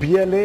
BLA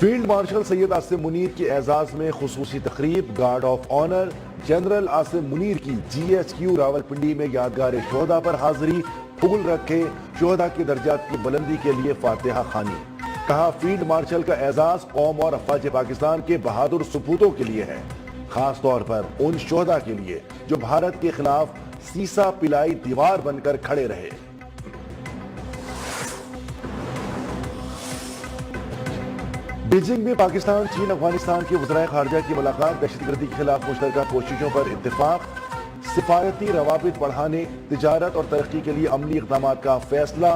field marshal Syed Asim Munir کے اعزاز میں خصوصی تقریب، guard of honour general Asim Munir کی GHQ راولپنڈی میں یادگار شہداء پر حاضری، پھول رکھے، شہداء کے درجات کی بلندی کے لیے فاتحہ خوانی۔ کہا فیلڈ مارشل کا اعزاز قوم اور افواج پاکستان کے بہادر سپوتوں کے لیے ہے، خاص طور پر ان شہداء کے لیے جو بھارت کے خلاف سیسا پلائی دیوار بن کر کھڑے رہے۔ بیجنگ میں پاکستان، چین، افغانستان کے وزرائے خارجہ کی ملاقات، دہشت گردی کے خلاف مشترکہ کوششوں پر اتفاق، سفارتی روابط بڑھانے، تجارت اور ترقی کے لیے عملی اقدامات کا فیصلہ،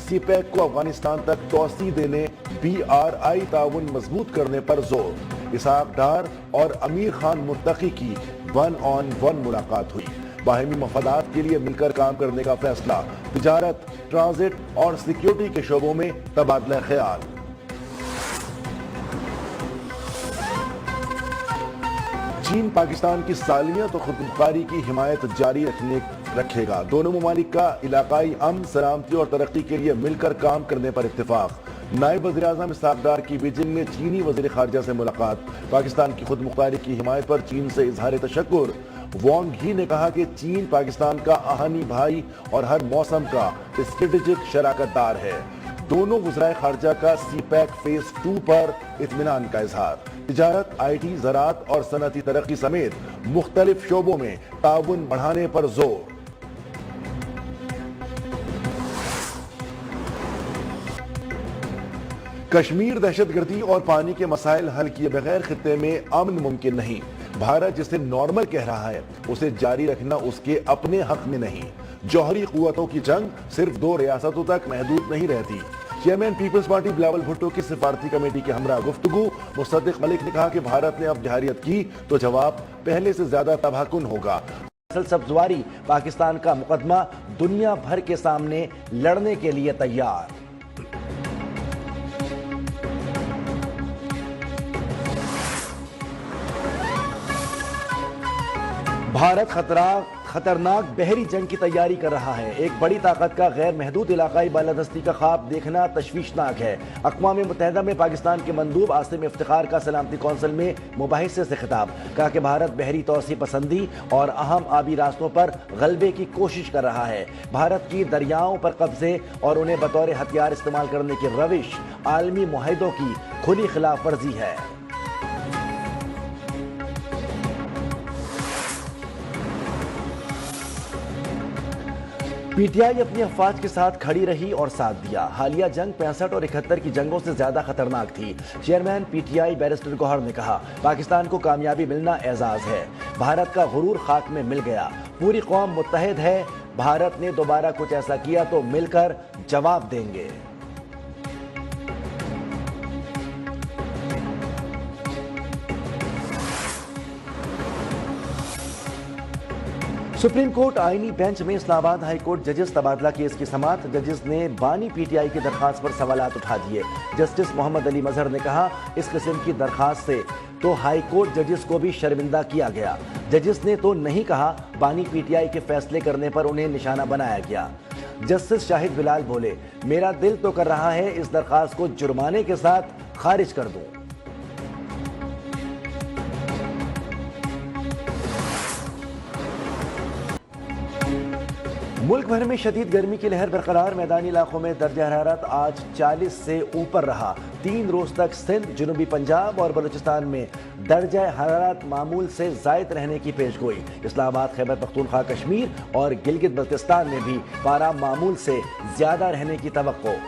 سی پیک کو افغانستان تک توسیع دینے، BRI تعاون مضبوط کرنے پر زور۔ اسحاق ڈار اور امیر خان متقی کی 1-on-1 ملاقات ہوئی، باہمی مفادات کے لیے مل کر کام کرنے کا فیصلہ، تجارت، ٹرانزٹ اور سیکیورٹی کے شعبوں میں تبادلہ خیال۔ چین پاکستان کی سالمیت اور خود مختاری کی حمایت جاری رکھے گا، دونوں ممالک کا علاقائی امن، سلامتی اور ترقی کے لیے مل کر کام کرنے پر اتفاق۔ نائب وزیر اعظم اسحاق ڈار کی بیجنگ میں چینی وزیر خارجہ سے ملاقات، پاکستان کی خود مختاری کی حمایت پر چین سے اظہار تشکر۔ وانگ ہی نے کہا کہ چین پاکستان کا آہنی بھائی اور ہر موسم کا اسٹریٹجک شراکت دار ہے۔ دونوں وزرائے خارجہ کا سی پیک فیز 2 پر اطمینان کا اظہار، تجارت، IT، زراعت اور صنعتی ترقی سمیت مختلف شعبوں میں تعاون بڑھانے پر زور۔ کشمیر دہشت گردی اور پانی کے مسائل حل کیے بغیر خطے میں امن ممکن نہیں، بھارت جسے نارمل کہہ رہا ہے اسے جاری رکھنا اس کے اپنے حق میں نہیں۔ جوہری قوتوں کی جنگ صرف 2 ریاستوں تک محدود نہیں رہتی۔ چیئرمین پیپلز پارٹی بلاول بھٹو کی سفارتی کمیٹی کے ہمراہ گفتگو، مصدق ملک نے کہا کہ بھارت نے اب جہریت کی تو جواب پہلے سے زیادہ تباہ کن ہوگا۔ سبزواری پاکستان کا مقدمہ دنیا بھر کے سامنے لڑنے کے لیے تیار۔ بھارت خطرناک بحری جنگ کی تیاری کر رہا ہے، ایک بڑی طاقت کا غیر محدود علاقائی بالادستی کا خواب دیکھنا تشویشناک ہے۔ اقوام متحدہ میں پاکستان کے مندوب عاصم افتخار کا سلامتی کونسل میں مباحثے سے خطاب، کہا کہ بھارت بحری توسیع پسندی اور اہم آبی راستوں پر غلبے کی کوشش کر رہا ہے۔ بھارت کی دریاؤں پر قبضے اور انہیں بطور ہتھیار استعمال کرنے کی روش عالمی معاہدوں کی کھلی خلاف ورزی ہے۔ PTI اپنی افواج کے ساتھ کھڑی رہی اور ساتھ دیا، حالیہ جنگ 65 اور 71 کی جنگوں سے زیادہ خطرناک تھی۔ چیئرمین PTI بیرسٹر گوہر نے کہا پاکستان کو کامیابی ملنا اعزاز ہے، بھارت کا غرور خاک میں مل گیا، پوری قوم متحد ہے، بھارت نے دوبارہ کچھ ایسا کیا تو مل کر جواب دیں گے۔ سپریم کورٹ آئینی بینچ میں اسلام آباد ہائی کورٹ ججز تبادلہ کیس کی سماعت، ججز نے بانی PTI کی درخواست پر سوالات اٹھا دیے۔ جسٹس محمد علی مظہر نے کہا اس قسم کی درخواست سے تو ہائی کورٹ ججز کو بھی شرمندہ کیا گیا، ججز نے تو نہیں کہا بانی PTI کے فیصلے کرنے پر انہیں نشانہ بنایا گیا۔ جسٹس شاہد بلال بولے میرا دل تو کر رہا ہے اس درخواست کو جرمانے کے ساتھ خارج کر دوں۔ ملک بھر میں شدید گرمی کی لہر برقرار، میدانی علاقوں میں درجہ حرارت آج 40 سے اوپر رہا۔ 3 روز تک سندھ، جنوبی پنجاب اور بلوچستان میں درجہ حرارت معمول سے زائد رہنے کی پیش گوئی۔ اسلام آباد، خیبر پختونخوا، کشمیر اور گلگت بلتستان میں بھی پارہ معمول سے زیادہ رہنے کی توقع۔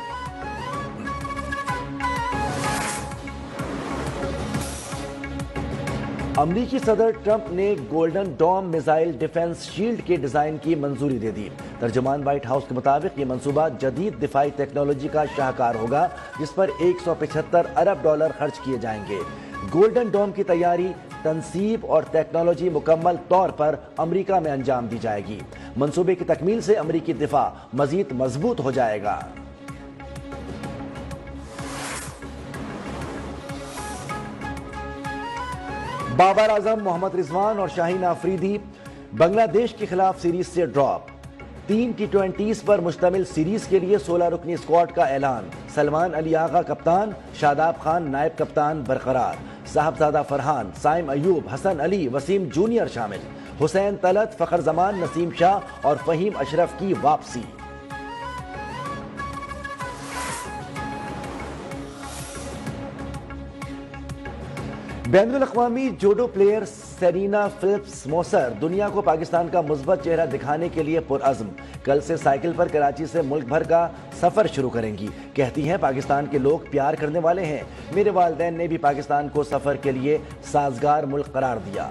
امریکی صدر ٹرمپ نے گولڈن ڈوم میزائل ڈیفنس شیلڈ کے ڈیزائن کی منظوری دے دی۔ ترجمان وائٹ ہاؤس کے مطابق یہ منصوبہ جدید دفاعی ٹیکنالوجی کا شاہکار ہوگا جس پر $175 ارب خرچ کیے جائیں گے۔ گولڈن ڈوم کی تیاری، تنصیب اور ٹیکنالوجی مکمل طور پر امریکہ میں انجام دی جائے گی۔ منصوبے کی تکمیل سے امریکی دفاع مزید مضبوط ہو جائے گا۔ بابر اعظم، محمد رضوان اور شاہین آفریدی بنگلہ دیش کے خلاف سیریز سے ڈراپ۔ 3 T20s پر مشتمل سیریز کے لیے 16 رکنی اسکواڈ کا اعلان، سلمان علی آغا کپتان، شاداب خان نائب کپتان برقرار، صاحبزادہ فرحان، سائم ایوب، حسن علی، وسیم جونیئر شامل، حسین طلعت، فخر زمان، نسیم شاہ اور فہیم اشرف کی واپسی۔ بین الاقوامی جوڈو پلیئر سیرینا فلپس موسر دنیا کو پاکستان کا مثبت چہرہ دکھانے کے لیے پرعزم، کل سے سائیکل پر کراچی سے ملک بھر کا سفر شروع کریں گی۔ کہتی ہیں پاکستان کے لوگ پیار کرنے والے ہیں، میرے والدین نے بھی پاکستان کو سفر کے لیے سازگار ملک قرار دیا۔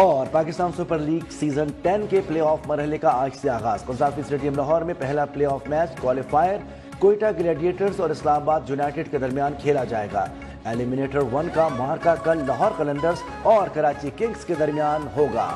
اور پاکستان سپر لیگ سیزن 10 کے پلے آف مرحلے کا آج سے آغاز۔ قذافی اسٹیڈیم لاہور میں پہلا play off match qualifier Quetta Gladiators اور اسلام آباد یونائیٹڈ کے درمیان کھیلا جائے گا۔ ایلیمینیٹر 1 کا معرکہ کل لاہور قلندرز اور کراچی کنگز کے درمیان ہوگا۔